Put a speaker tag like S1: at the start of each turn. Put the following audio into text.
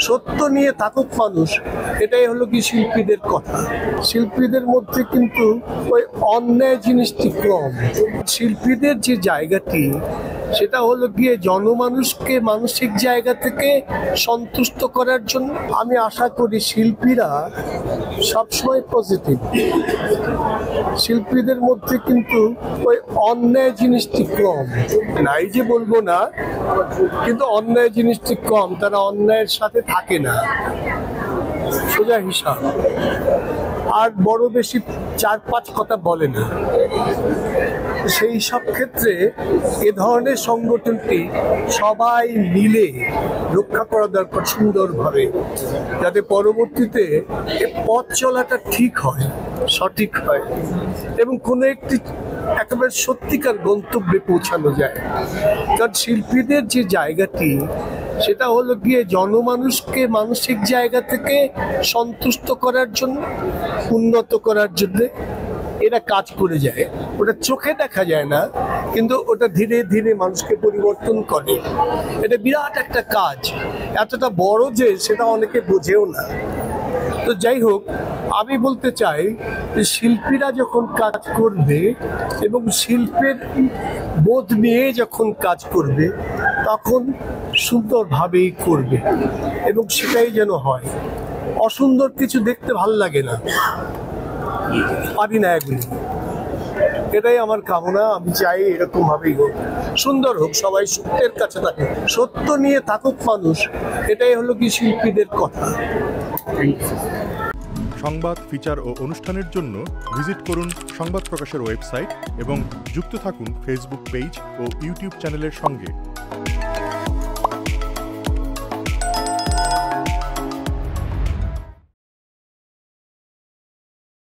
S1: সত্য নিয়ে থাকুক মানুষ, এটাই হলো কি শিল্পীদের কথা। শিল্পীদের মধ্যে কিন্তু ওই অন্যায় জিনিসটি কম। শিল্পীদের যে জায়গাটি সেটা হলো গিয়ে জনমানুষকে মানসিক জায়গা থেকে সন্তুষ্ট করার জন্য। আমি আশা করি শিল্পীরা সবসময় পজিটিভ। শিল্পীদের মধ্যে কিন্তু ওই অন্যায় জিনিসটি কম, নাই যে বলবো না, কিন্তু অন্যায় জিনিসটি কম। তারা অন্যায়ের সাথে থাকে না, সোজা হিসাব। আর বড় বেশি 4-5 কথা বলে না। সেই সব ক্ষেত্রে এ ধরনের সংগঠনটি সবাই মিলে রক্ষা করা দরকার সুন্দরভাবে, যাতে পরবর্তীতে পথ চলাটা ঠিক হয়, সঠিক হয় এবং কোনো একটি একেবারে সত্যিকার গন্তব্যে পৌঁছানো যায়। কারণ শিল্পীদের যে জায়গাটি সেটা হলো গিয়ে জনমানুষকে মানসিক জায়গা থেকে সন্তুষ্ট করার জন্য, উন্নত করার জন্য এরা কাজ করে যায়। ওটা চোখে দেখা যায় না, কিন্তু ওটা ধীরে ধীরে মানুষকে পরিবর্তন করে। এটা বিরাট একটা কাজ, এতটা বড় যে সেটা অনেকে বোঝেও না। তো যাই হোক, আমি বলতে চাই যে শিল্পীরা যখন কাজ করবে এবং শিল্পের বোধ নিয়ে যখন কাজ করবে তখন সুন্দরভাবেই করবে এবং সেটাই যেন হয়। অসুন্দর কিছু দেখতে ভালো লাগে না, পারি না এগুলি। এটাই আমার কামনা। আমি চাই এরকম ভাবেই হোক, সুন্দর হোক, সবাই সত্যের কাছে থাকে, সত্য নিয়ে থাকুক মানুষ, এটাই হলো কি শিল্পীদের কথা।
S2: সংবাদ, ফিচার ও অনুষ্ঠানের জন্য ভিজিট করুন সংবাদ প্রকাশের ওয়েবসাইট এবং যুক্ত থাকুন ফেসবুক পেজ ও ইউটিউব চ্যানেলের সঙ্গে।